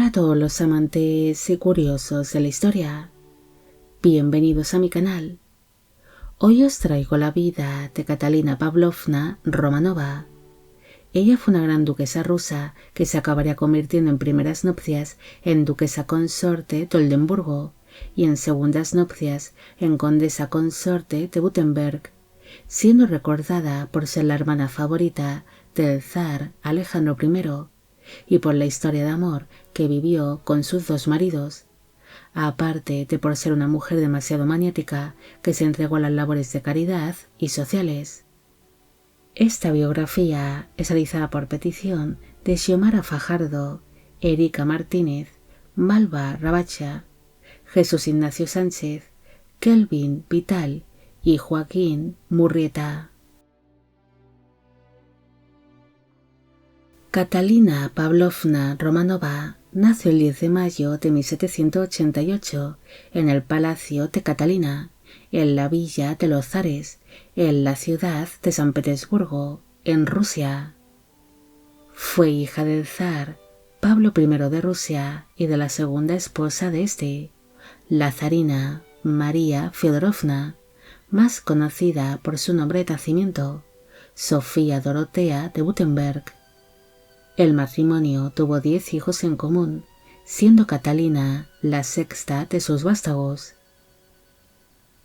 Hola a todos los amantes y curiosos de la historia. Bienvenidos a mi canal. Hoy os traigo la vida de Catalina Pavlovna Romanova. Ella fue una gran duquesa rusa que se acabaría convirtiendo en primeras nupcias en duquesa consorte de Oldenburgo y en segundas nupcias en condesa consorte de Württemberg, siendo recordada por ser la hermana favorita del zar Alejandro I y por la historia de amor que vivió con sus dos maridos, aparte de por ser una mujer demasiado maniática que se entregó a las labores de caridad y sociales. Esta biografía es realizada por petición de Xiomara Fajardo, Erika Martínez, Malva Rabacha, Jesús Ignacio Sánchez, Kelvin Vital y Joaquín Murrieta. Catalina Pavlovna Romanova nació el 10 de mayo de 1788 en el Palacio de Catalina, en la Villa de los Zares, en la ciudad de San Petersburgo, en Rusia. Fue hija del zar Pablo I de Rusia y de la segunda esposa de este, la zarina María Feodorovna, más conocida por su nombre de nacimiento, Sofía Dorotea de Württemberg. El matrimonio tuvo 10 hijos en común, siendo Catalina la sexta de sus vástagos.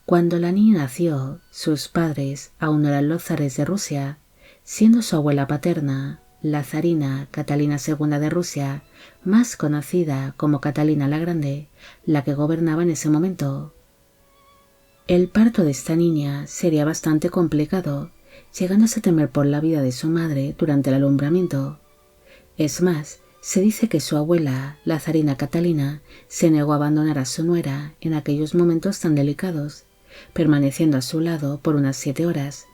Cuando la niña nació, sus padres aún no eran los zares de Rusia, siendo su abuela paterna, la zarina Catalina II de Rusia, más conocida como Catalina la Grande, la que gobernaba en ese momento. El parto de esta niña sería bastante complicado, llegándose a temer por la vida de su madre durante el alumbramiento. Es más, se dice que su abuela, la zarina Catalina, se negó a abandonar a su nuera en aquellos momentos tan delicados, permaneciendo a su lado por unas 7 horas,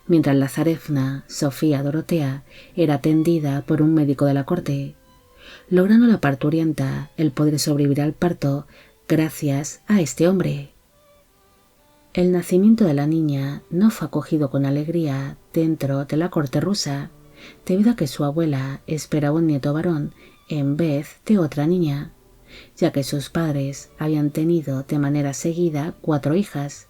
mientras la zarevna Sofía Dorotea era atendida por un médico de la corte, logrando la parturienta el poder sobrevivir al parto gracias a este hombre. El nacimiento de la niña no fue acogido con alegría dentro de la corte rusa, debido a que su abuela esperaba un nieto varón en vez de otra niña, ya que sus padres habían tenido de manera seguida 4 hijas.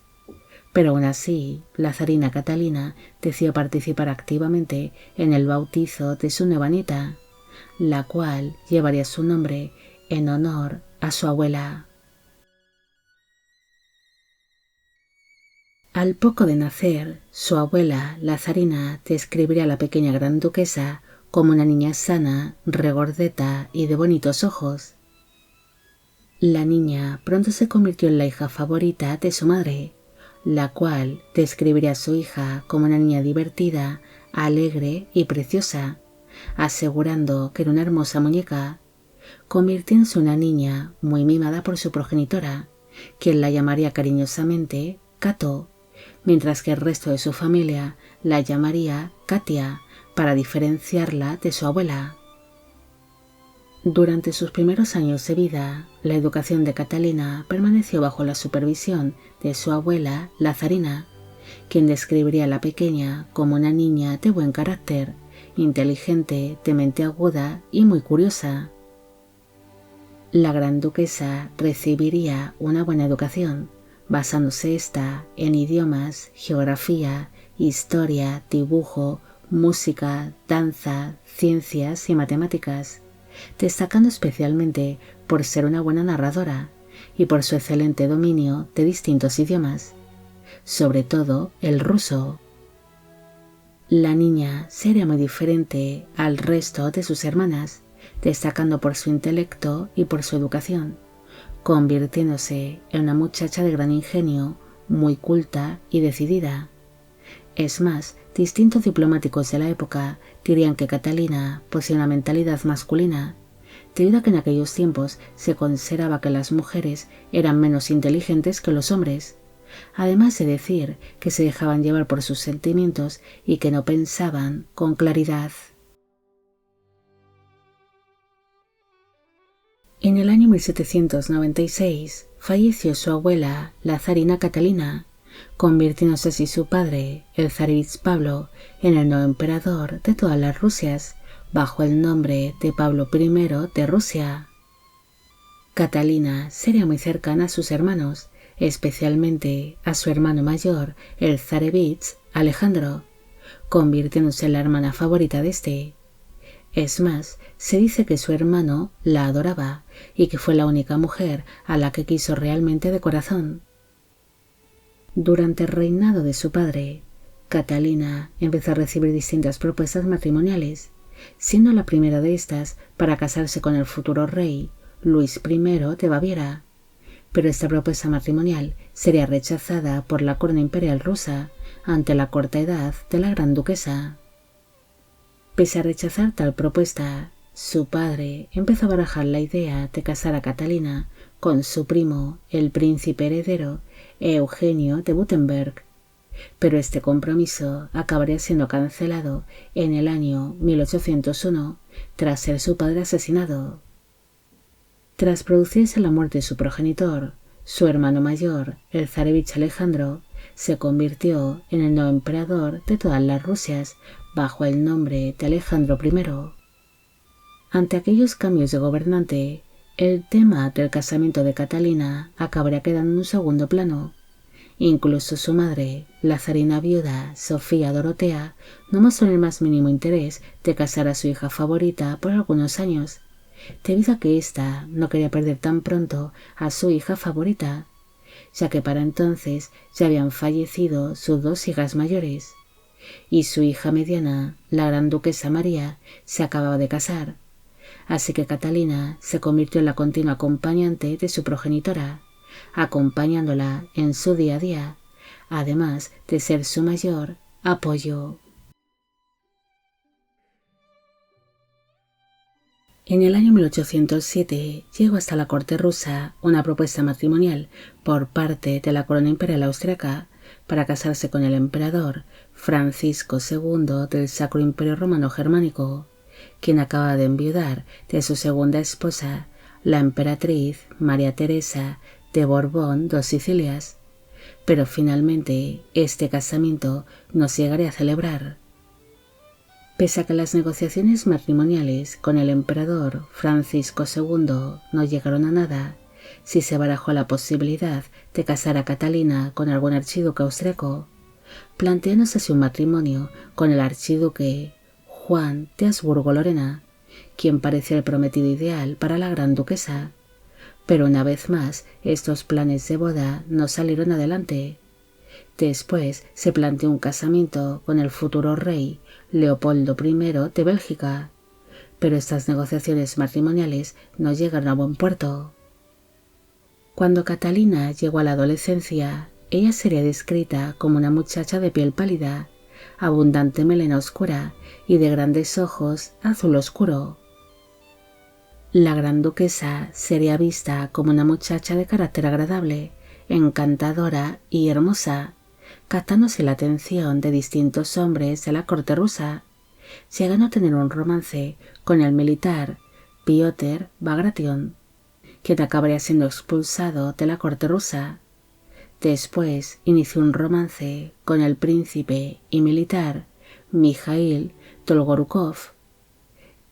Pero aún así, la zarina Catalina decidió participar activamente en el bautizo de su nueva nieta, la cual llevaría su nombre en honor a su abuela. Al poco de nacer, su abuela, la zarina, describiría a la pequeña gran duquesa como una niña sana, regordeta y de bonitos ojos. La niña pronto se convirtió en la hija favorita de su madre, la cual describiría a su hija como una niña divertida, alegre y preciosa, asegurando que era una hermosa muñeca, convirtiéndose en una niña muy mimada por su progenitora, quien la llamaría cariñosamente Cato, mientras que el resto de su familia la llamaría Katia para diferenciarla de su abuela. Durante sus primeros años de vida, la educación de Catalina permaneció bajo la supervisión de su abuela, la zarina, quien describiría a la pequeña como una niña de buen carácter, inteligente, de mente aguda y muy curiosa. La gran duquesa recibiría una buena educación, basándose esta en idiomas, geografía, historia, dibujo, música, danza, ciencias y matemáticas, destacando especialmente por ser una buena narradora y por su excelente dominio de distintos idiomas, sobre todo el ruso. La niña sería muy diferente al resto de sus hermanas, destacando por su intelecto y por su educación, convirtiéndose en una muchacha de gran ingenio, muy culta y decidida. Es más, distintos diplomáticos de la época dirían que Catalina poseía una mentalidad masculina, debido a que en aquellos tiempos se consideraba que las mujeres eran menos inteligentes que los hombres, además de decir que se dejaban llevar por sus sentimientos y que no pensaban con claridad. En el año 1796 falleció su abuela, la zarina Catalina, convirtiéndose así su padre, el zarevich Pablo, en el nuevo emperador de todas las Rusias, bajo el nombre de Pablo I de Rusia. Catalina sería muy cercana a sus hermanos, especialmente a su hermano mayor, el zarevich Alejandro, convirtiéndose en la hermana favorita de este. Es más, se dice que su hermano la adoraba y que fue la única mujer a la que quiso realmente de corazón. Durante el reinado de su padre, Catalina empezó a recibir distintas propuestas matrimoniales, siendo la primera de estas para casarse con el futuro rey, Luis I de Baviera. Pero esta propuesta matrimonial sería rechazada por la corona imperial rusa ante la corta edad de la gran duquesa. Pese a rechazar tal propuesta, su padre empezó a barajar la idea de casar a Catalina con su primo, el príncipe heredero Eugenio de Württemberg, pero este compromiso acabaría siendo cancelado en el año 1801 tras ser su padre asesinado. Tras producirse la muerte de su progenitor, su hermano mayor, el zarevich Alejandro, se convirtió en el nuevo emperador de todas las Rusias bajo el nombre de Alejandro I. Ante aquellos cambios de gobernante, el tema del casamiento de Catalina acabaría quedando en un segundo plano. Incluso su madre, la zarina viuda Sofía Dorotea, no mostró el más mínimo interés de casar a su hija favorita por algunos años, debido a que ésta no quería perder tan pronto a su hija favorita, ya que para entonces ya habían fallecido sus dos hijas mayores, y su hija mediana, la gran duquesa María, se acababa de casar, así que Catalina se convirtió en la continua acompañante de su progenitora, acompañándola en su día a día, además de ser su mayor apoyo. En el año 1807 llegó hasta la corte rusa una propuesta matrimonial por parte de la corona imperial austriaca para casarse con el emperador Francisco II del Sacro Imperio Romano Germánico, quien acababa de enviudar de su segunda esposa, la emperatriz María Teresa de Borbón dos Sicilias, pero finalmente este casamiento no se llegaría a celebrar. Pese a que las negociaciones matrimoniales con el emperador Francisco II no llegaron a nada, sí se barajó la posibilidad de casar a Catalina con algún archiduque austriaco, planteándose así un matrimonio con el archiduque Juan de Habsburgo-Lorena, quien parecía el prometido ideal para la gran duquesa. Pero una vez más, estos planes de boda no salieron adelante. Después se planteó un casamiento con el futuro rey Leopoldo I de Bélgica, pero estas negociaciones matrimoniales no llegaron a buen puerto. Cuando Catalina llegó a la adolescencia, ella sería descrita como una muchacha de piel pálida, abundante melena oscura y de grandes ojos azul oscuro. La gran duquesa sería vista como una muchacha de carácter agradable, encantadora y hermosa, captándose la atención de distintos hombres de la corte rusa, llegando a tener un romance con el militar Piotr Bagration, quien acabaría siendo expulsado de la corte rusa. Después inició un romance con el príncipe y militar Mikhail Dolgorukov.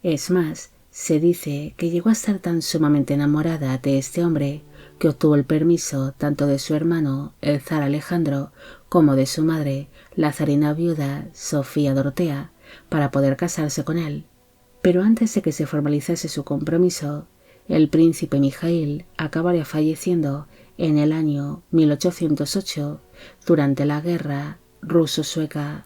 Es más, se dice que llegó a estar tan sumamente enamorada de este hombre que obtuvo el permiso tanto de su hermano, el zar Alejandro, como de su madre, la zarina viuda Sofía Dorotea, para poder casarse con él. Pero antes de que se formalizase su compromiso, el príncipe Mikhail acabaría falleciendo en el año 1808 durante la guerra ruso-sueca.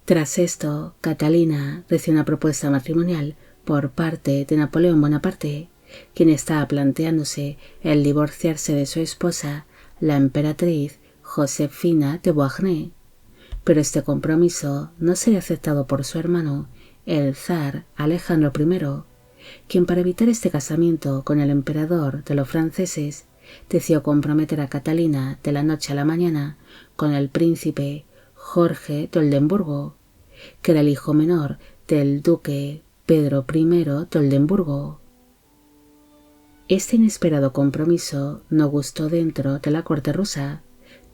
Tras esto, Catalina recibió una propuesta matrimonial por parte de Napoleón Bonaparte, quien estaba planteándose el divorciarse de su esposa, la emperatriz Josefina de Beauharnais, pero este compromiso no sería aceptado por su hermano, el zar Alejandro I, quien para evitar este casamiento con el emperador de los franceses decidió comprometer a Catalina de la noche a la mañana con el príncipe Jorge de Oldenburgo, que era el hijo menor del duque Pedro I de Oldenburgo. Este inesperado compromiso no gustó dentro de la corte rusa,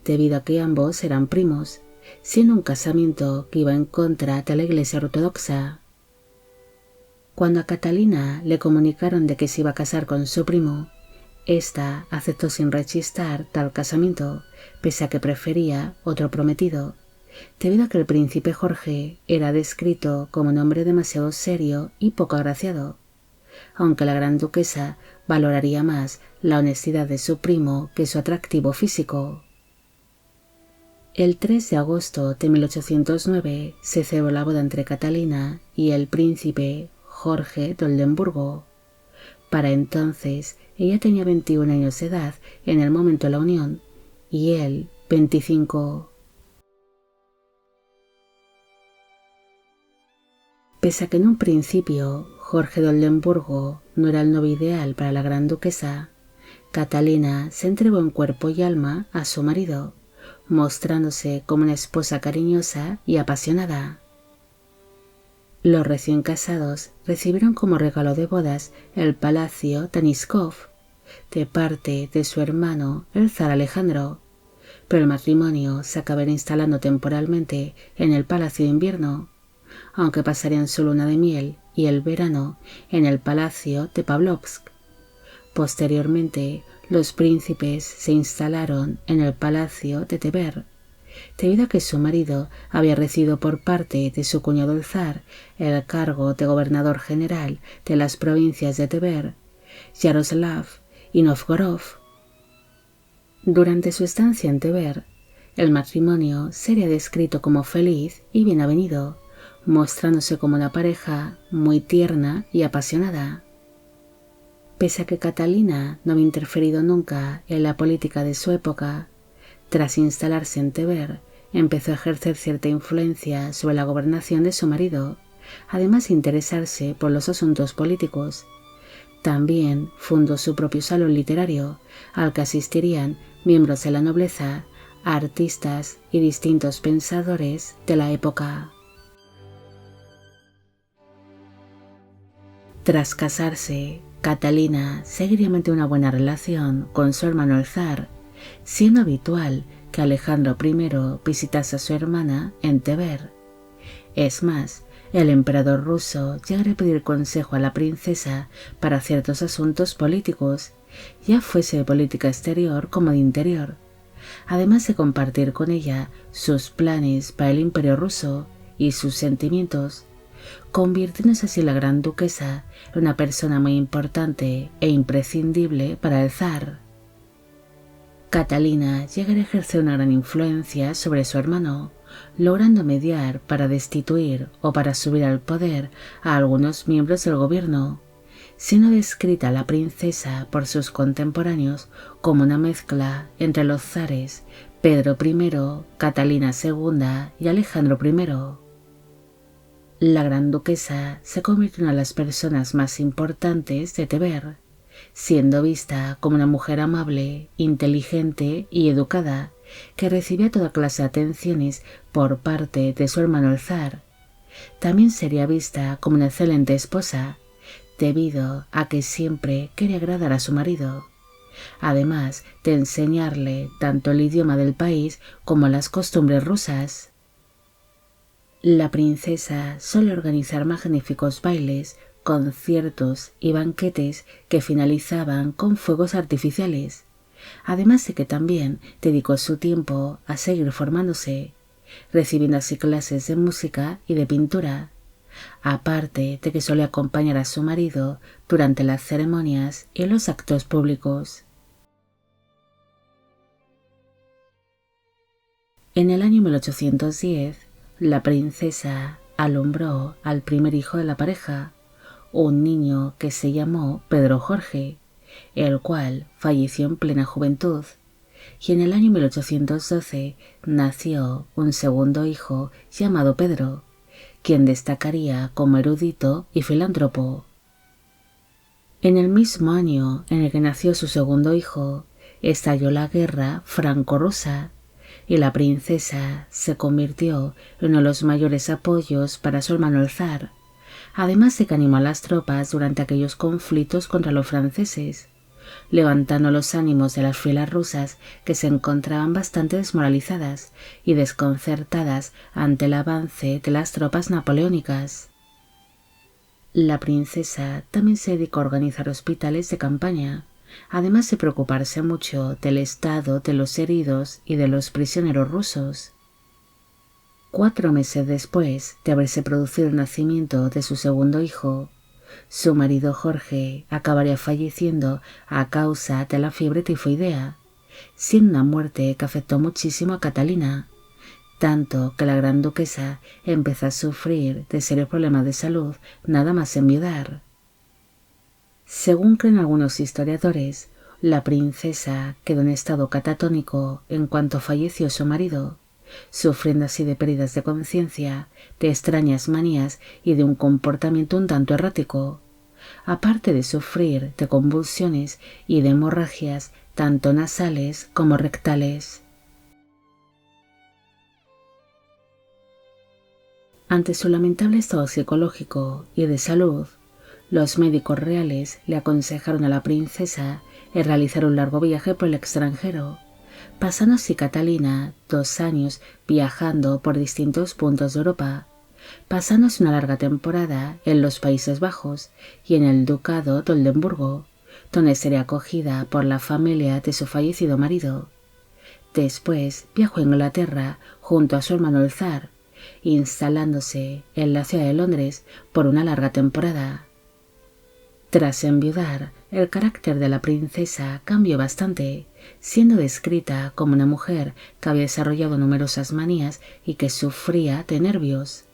debido a que ambos eran primos, siendo un casamiento que iba en contra de la Iglesia ortodoxa. Cuando a Catalina le comunicaron de que se iba a casar con su primo, ésta aceptó sin rechistar tal casamiento, pese a que prefería otro prometido, debido a que el príncipe Jorge era descrito como un hombre demasiado serio y poco agraciado, aunque la gran duquesa valoraría más la honestidad de su primo que su atractivo físico. El 3 de agosto de 1809 se celebró la boda entre Catalina y el príncipe Jorge de Oldenburgo. Para entonces ella tenía 21 años de edad en el momento de la unión y él 25. Pese a que en un principio Jorge de Oldenburgo no era el novio ideal para la gran duquesa, Catalina se entregó en cuerpo y alma a su marido, mostrándose como una esposa cariñosa y apasionada. Los recién casados recibieron como regalo de bodas el palacio Taniskov, de parte de su hermano el zar Alejandro, pero el matrimonio se acabaría instalando temporalmente en el palacio de invierno, aunque pasarían su luna de miel y el verano en el palacio de Pavlovsk. Posteriormente, los príncipes se instalaron en el palacio de Tver, debido a que su marido había recibido por parte de su cuñado el zar el cargo de gobernador general de las provincias de Tver, Yaroslav y Novgorod. Durante su estancia en Tver, el matrimonio sería descrito como feliz y bien avenido, mostrándose como una pareja muy tierna y apasionada. Pese a que Catalina no había interferido nunca en la política de su época, tras instalarse en Tver, empezó a ejercer cierta influencia sobre la gobernación de su marido, además de interesarse por los asuntos políticos. También fundó su propio salón literario, al que asistirían miembros de la nobleza, artistas y distintos pensadores de la época. Tras casarse, Catalina seguiría manteniendo una buena relación con su hermano el zar, siendo habitual que Alejandro I visitase a su hermana en Tver. Es más, el emperador ruso llegaría a pedir consejo a la princesa para ciertos asuntos políticos, ya fuese de política exterior como de interior, además de compartir con ella sus planes para el imperio ruso y sus sentimientos, convirtiéndose así la gran duquesa en una persona muy importante e imprescindible para el zar. Catalina llegaría a ejercer una gran influencia sobre su hermano, logrando mediar para destituir o para subir al poder a algunos miembros del gobierno, siendo descrita la princesa por sus contemporáneos como una mezcla entre los zares Pedro I, Catalina II y Alejandro I. La gran duquesa se convirtió en una de las personas más importantes de Tver, siendo vista como una mujer amable, inteligente y educada, que recibía toda clase de atenciones por parte de su hermano el zar. También sería vista como una excelente esposa, debido a que siempre quería agradar a su marido, además de enseñarle tanto el idioma del país como las costumbres rusas. La princesa suele organizar magníficos bailes, conciertos y banquetes que finalizaban con fuegos artificiales, además de que también dedicó su tiempo a seguir formándose, recibiendo así clases de música y de pintura, aparte de que solía acompañar a su marido durante las ceremonias y los actos públicos. En el año 1810, la princesa alumbró al primer hijo de la pareja, un niño que se llamó Pedro Jorge, el cual falleció en plena juventud, y en el año 1812 nació un segundo hijo llamado Pedro, quien destacaría como erudito y filántropo. En el mismo año en el que nació su segundo hijo, estalló la guerra franco-rusa, y la princesa se convirtió en uno de los mayores apoyos para su hermano el zar, además de que animó a las tropas durante aquellos conflictos contra los franceses, levantando los ánimos de las filas rusas que se encontraban bastante desmoralizadas y desconcertadas ante el avance de las tropas napoleónicas. La princesa también se dedicó a organizar hospitales de campaña, además de preocuparse mucho del estado de los heridos y de los prisioneros rusos. 4 meses después de haberse producido el nacimiento de su segundo hijo, su marido Jorge acabaría falleciendo a causa de la fiebre tifoidea, siendo una muerte que afectó muchísimo a Catalina, tanto que la gran duquesa empezó a sufrir de serios problemas de salud nada más enviudar. Según creen algunos historiadores, la princesa quedó en estado catatónico en cuanto falleció su marido, sufriendo así de pérdidas de conciencia, de extrañas manías y de un comportamiento un tanto errático, aparte de sufrir de convulsiones y de hemorragias tanto nasales como rectales. Ante su lamentable estado psicológico y de salud, los médicos reales le aconsejaron a la princesa realizar un largo viaje por el extranjero, pasando así Catalina 2 años viajando por distintos puntos de Europa, pasándose una larga temporada en los Países Bajos y en el Ducado de Oldenburgo, donde sería acogida por la familia de su fallecido marido. Después viajó a Inglaterra junto a su hermano el zar, instalándose en la ciudad de Londres por una larga temporada. Tras enviudar, el carácter de la princesa cambió bastante, siendo descrita como una mujer que había desarrollado numerosas manías y que sufría de nervios.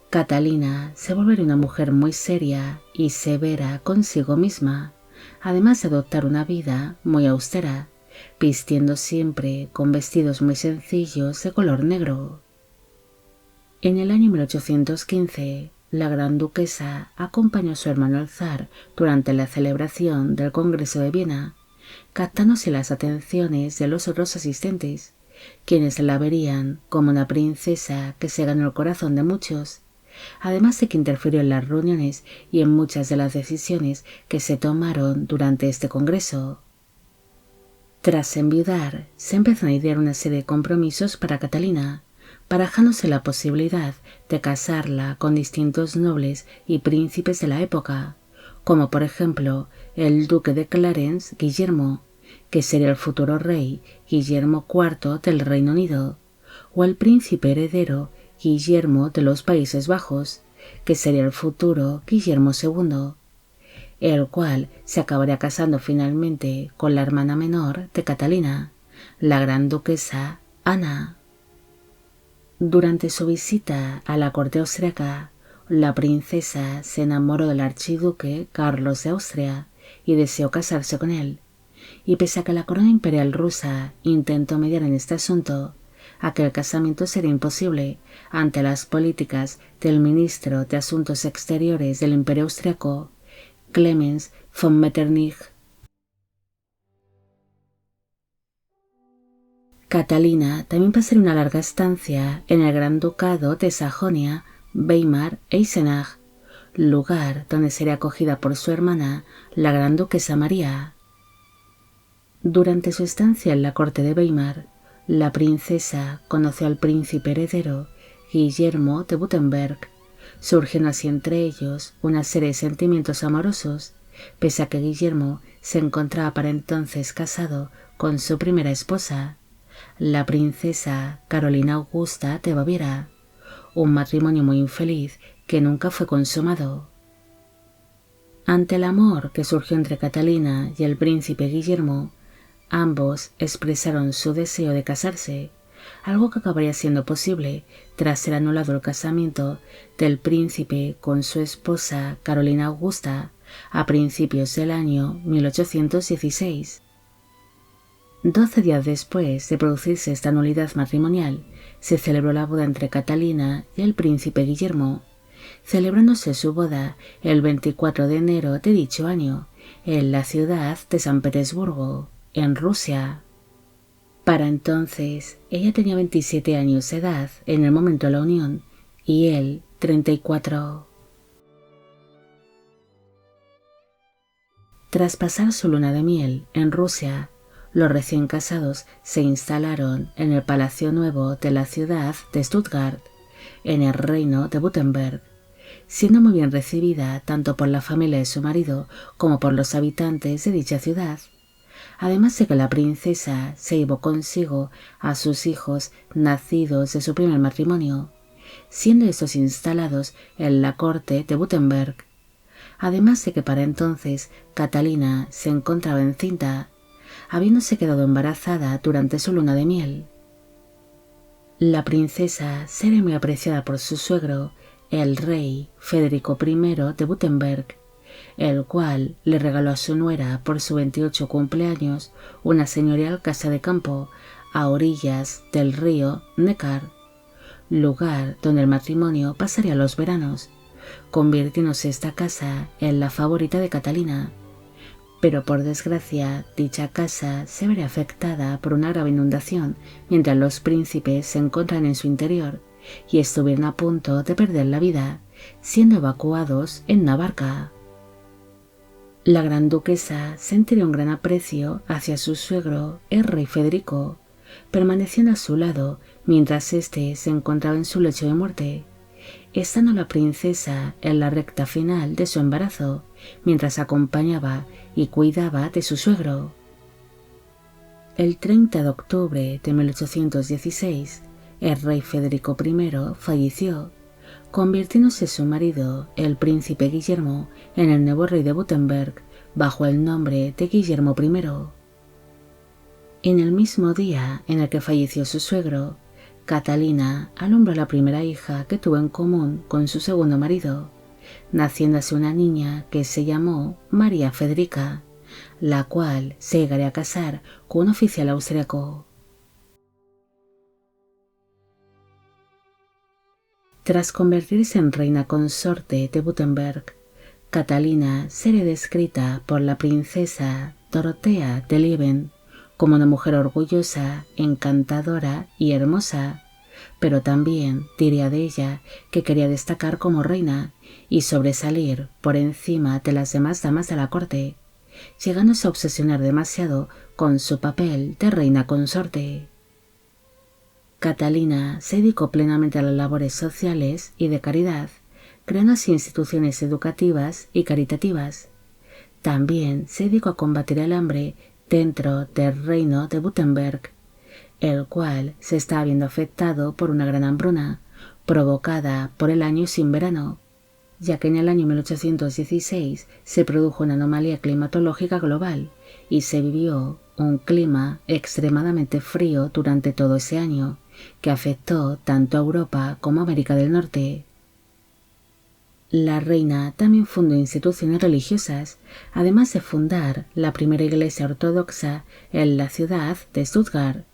Catalina se volvería una mujer muy seria y severa consigo misma, además de adoptar una vida muy austera, vistiendo siempre con vestidos muy sencillos de color negro. En el año 1815, la gran duquesa acompañó a su hermano el zar durante la celebración del Congreso de Viena, captándose las atenciones de los otros asistentes, quienes la verían como una princesa que se ganó el corazón de muchos, además de que interfirió en las reuniones y en muchas de las decisiones que se tomaron durante este congreso. Tras enviudar, se empezó a idear una serie de compromisos para Catalina, barajándose la posibilidad de casarla con distintos nobles y príncipes de la época, como por ejemplo el duque de Clarence, Guillermo, que sería el futuro rey Guillermo IV del Reino Unido, o el príncipe heredero Guillermo de los Países Bajos, que sería el futuro Guillermo II, el cual se acabaría casando finalmente con la hermana menor de Catalina, la gran duquesa Ana. Durante su visita a la corte austriaca, la princesa se enamoró del archiduque Carlos de Austria y deseó casarse con él, y pese a que la corona imperial rusa intentó mediar en este asunto, aquel casamiento sería imposible ante las políticas del ministro de Asuntos Exteriores del Imperio Austriaco, Clemens von Metternich. Catalina también pasaría una larga estancia en el Gran Ducado de Sajonia, Weimar e Eisenach, lugar donde sería acogida por su hermana, la gran duquesa María. Durante su estancia en la corte de Weimar, la princesa conoció al príncipe heredero, Guillermo de Württemberg, surgiendo así entre ellos una serie de sentimientos amorosos, pese a que Guillermo se encontraba para entonces casado con su primera esposa, la princesa Carolina Augusta de Baviera, un matrimonio muy infeliz que nunca fue consumado. Ante el amor que surgió entre Catalina y el príncipe Guillermo, ambos expresaron su deseo de casarse, algo que acabaría siendo posible tras ser anulado el casamiento del príncipe con su esposa Carolina Augusta a principios del año 1816. 12 días después de producirse esta nulidad matrimonial, se celebró la boda entre Catalina y el príncipe Guillermo, celebrándose su boda el 24 de enero de dicho año, en la ciudad de San Petersburgo, en Rusia. Para entonces, ella tenía 27 años de edad en el momento de la unión, y él 34. Tras pasar su luna de miel en Rusia, los recién casados se instalaron en el Palacio Nuevo de la ciudad de Stuttgart, en el reino de Württemberg, siendo muy bien recibida tanto por la familia de su marido como por los habitantes de dicha ciudad. Además de que la princesa se llevó consigo a sus hijos nacidos de su primer matrimonio, siendo estos instalados en la corte de Württemberg. Además de que para entonces Catalina se encontraba encinta, habiéndose quedado embarazada durante su luna de miel. La princesa sería muy apreciada por su suegro, el rey Federico I de Württemberg, el cual le regaló a su nuera por su 28 cumpleaños una señorial casa de campo a orillas del río Neckar, lugar donde el matrimonio pasaría los veranos, convirtiéndose esta casa en la favorita de Catalina. Pero por desgracia, dicha casa se verá afectada por una grave inundación mientras los príncipes se encuentran en su interior y estuvieron a punto de perder la vida, siendo evacuados en una barca. La gran duquesa sentiría un gran aprecio hacia su suegro, el rey Federico, permaneciendo a su lado mientras éste se encontraba en su lecho de muerte, estando la princesa en la recta final de su embarazo, mientras acompañaba y cuidaba de su suegro. El 30 de octubre de 1816, el rey Federico I falleció, convirtiéndose su marido, el príncipe Guillermo, en el nuevo rey de Württemberg, bajo el nombre de Guillermo I. En el mismo día en el que falleció su suegro, Catalina alumbró a la primera hija que tuvo en común con su segundo marido, naciendo así una niña que se llamó María Federica, la cual se llegaría a casar con un oficial austriaco. Tras convertirse en reina consorte de Württemberg, Catalina sería descrita por la princesa Dorotea de Lieben como una mujer orgullosa, encantadora y hermosa, pero también diría de ella que quería destacar como reina y sobresalir por encima de las demás damas de la corte, llegándose a obsesionar demasiado con su papel de reina consorte. Catalina se dedicó plenamente a las labores sociales y de caridad, creando así instituciones educativas y caritativas. También se dedicó a combatir el hambre dentro del reino de Württemberg, el cual se estaba viendo afectado por una gran hambruna provocada por el año sin verano, ya que en el año 1816 se produjo una anomalía climatológica global y se vivió un clima extremadamente frío durante todo ese año, que afectó tanto a Europa como a América del Norte. La reina también fundó instituciones religiosas, además de fundar la primera iglesia ortodoxa en la ciudad de Stuttgart.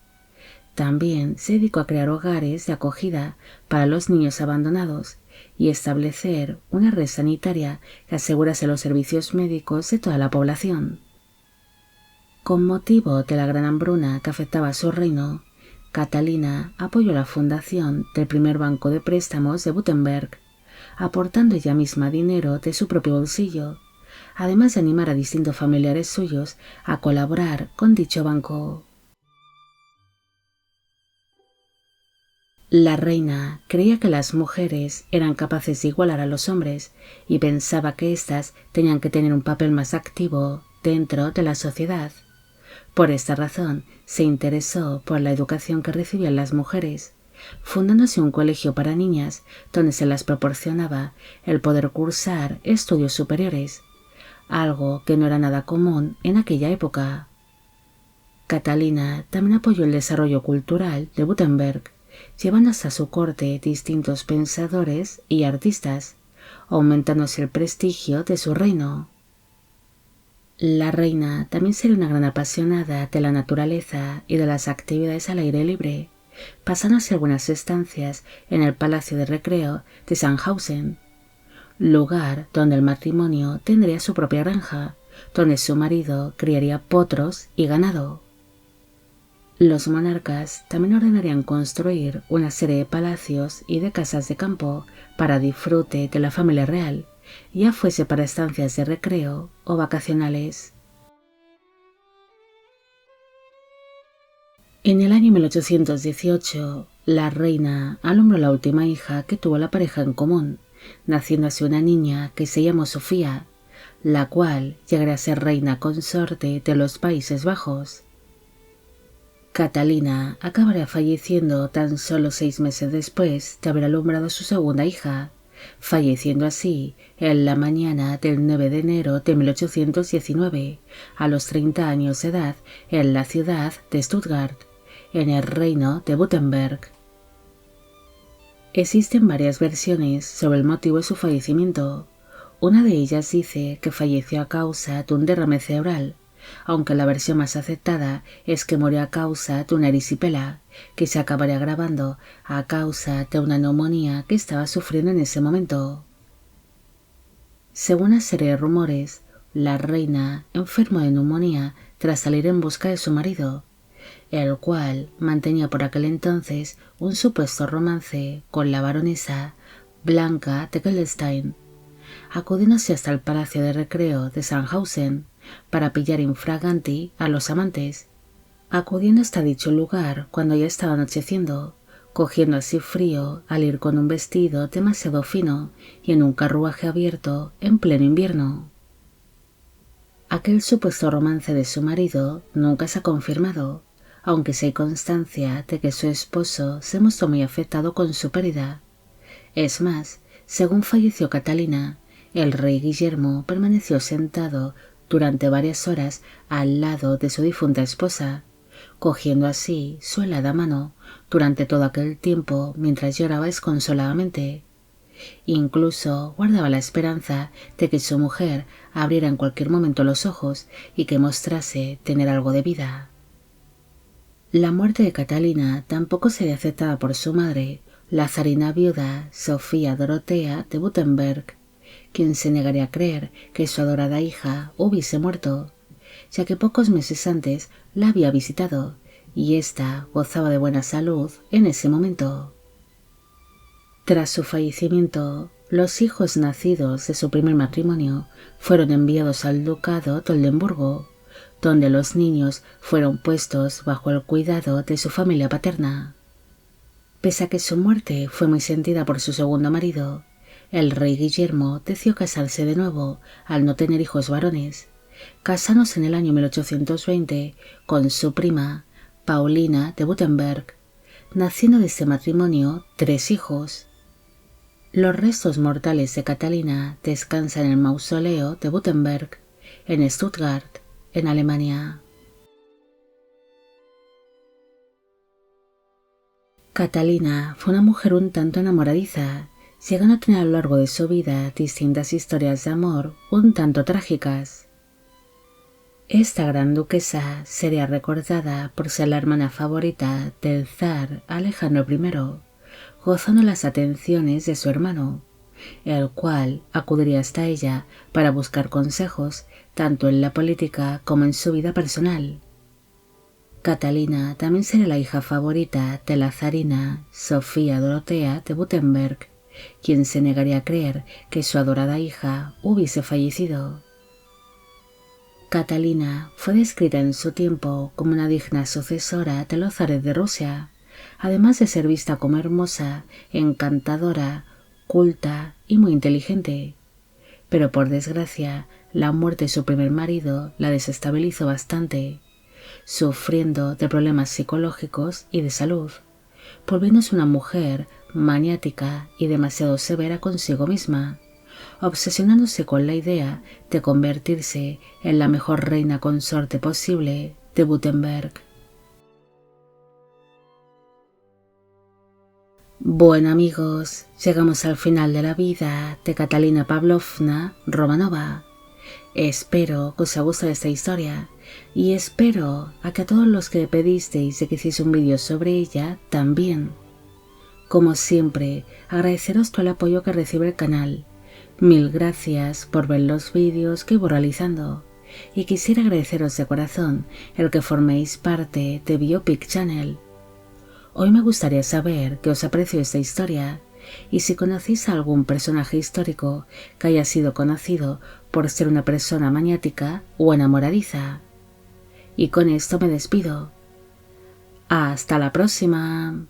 También se dedicó a crear hogares de acogida para los niños abandonados y establecer una red sanitaria que asegurase los servicios médicos de toda la población. Con motivo de la gran hambruna que afectaba a su reino, Catalina apoyó la fundación del primer banco de préstamos de Württemberg, aportando ella misma dinero de su propio bolsillo, además de animar a distintos familiares suyos a colaborar con dicho banco. La reina creía que las mujeres eran capaces de igualar a los hombres y pensaba que éstas tenían que tener un papel más activo dentro de la sociedad. Por esta razón se interesó por la educación que recibían las mujeres, fundándose un colegio para niñas donde se las proporcionaba el poder cursar estudios superiores, algo que no era nada común en aquella época. Catalina también apoyó el desarrollo cultural de Württemberg, llevando hasta su corte distintos pensadores y artistas, aumentándose el prestigio de su reino. La reina también sería una gran apasionada de la naturaleza y de las actividades al aire libre, pasándose algunas estancias en el Palacio de Recreo de Sandhausen, lugar donde el matrimonio tendría su propia granja, donde su marido criaría potros y ganado. Los monarcas también ordenarían construir una serie de palacios y de casas de campo para disfrute de la familia real, ya fuese para estancias de recreo o vacacionales. En el año 1818, la reina alumbró la última hija que tuvo la pareja en común, naciendo así una niña que se llamó Sofía, la cual llegaría a ser reina consorte de los Países Bajos. Catalina acabaría falleciendo tan solo 6 meses después de haber alumbrado a su segunda hija, falleciendo así en la mañana del 9 de enero de 1819, a los 30 años de edad, en la ciudad de Stuttgart, en el reino de Württemberg. Existen varias versiones sobre el motivo de su fallecimiento. Una de ellas dice que falleció a causa de un derrame cerebral, aunque la versión más aceptada es que murió a causa de una erisipela, que se acabaría agravando a causa de una neumonía que estaba sufriendo en ese momento. Según una serie de rumores, la reina enfermó de neumonía tras salir en busca de su marido, el cual mantenía por aquel entonces un supuesto romance con la baronesa Blanca de Gelstein, acudiéndose hasta el palacio de recreo de Sandhausen para pillar infraganti a los amantes, acudiendo hasta dicho lugar cuando ya estaba anocheciendo, cogiendo así frío al ir con un vestido demasiado fino y en un carruaje abierto en pleno invierno. Aquel supuesto romance de su marido nunca se ha confirmado, aunque sí hay constancia de que su esposo se mostró muy afectado con su pérdida. Es más, según falleció Catalina, el rey Guillermo permaneció sentado durante varias horas al lado de su difunta esposa, cogiendo así su helada mano durante todo aquel tiempo mientras lloraba desconsoladamente. Incluso guardaba la esperanza de que su mujer abriera en cualquier momento los ojos y que mostrase tener algo de vida. La muerte de Catalina tampoco sería aceptada por su madre, la zarina viuda Sofía Dorotea de Württemberg, quien se negaría a creer que su adorada hija hubiese muerto, ya que pocos meses antes la había visitado y ésta gozaba de buena salud en ese momento. Tras su fallecimiento, los hijos nacidos de su primer matrimonio fueron enviados al ducado de Oldenburgo, donde los niños fueron puestos bajo el cuidado de su familia paterna. Pese a que su muerte fue muy sentida por su segundo marido, el rey Guillermo decidió casarse de nuevo al no tener hijos varones, casándose en el año 1820 con su prima, Paulina de Württemberg, naciendo de este matrimonio 3 hijos. Los restos mortales de Catalina descansan en el mausoleo de Württemberg, en Stuttgart, en Alemania. Catalina fue una mujer un tanto enamoradiza, llegando a tener a lo largo de su vida distintas historias de amor un tanto trágicas. Esta gran duquesa sería recordada por ser la hermana favorita del zar Alejandro I, gozando las atenciones de su hermano, el cual acudiría hasta ella para buscar consejos tanto en la política como en su vida personal. Catalina también sería la hija favorita de la zarina Sofía Dorotea de Württemberg, quien se negaría a creer que su adorada hija hubiese fallecido. Catalina fue descrita en su tiempo como una digna sucesora de los zares de Rusia, además de ser vista como hermosa, encantadora, culta y muy inteligente. Pero por desgracia, la muerte de su primer marido la desestabilizó bastante, sufriendo de problemas psicológicos y de salud, volviéndose una mujer maniática y demasiado severa consigo misma, obsesionándose con la idea de convertirse en la mejor reina consorte posible de Württemberg. Bueno amigos, llegamos al final de la vida de Catalina Pavlovna Romanova. Espero que os haya gustado esta historia y espero a que a todos los que le pedisteis de que hiciese un vídeo sobre ella también. Como siempre, agradeceros todo el apoyo que recibe el canal. Mil gracias por ver los vídeos que voy realizando y quisiera agradeceros de corazón el que forméis parte de Biopic Channel. Hoy me gustaría saber qué os apreció esta historia y si conocéis a algún personaje histórico que haya sido conocido por ser una persona maniática o enamoradiza. Y con esto me despido. ¡Hasta la próxima!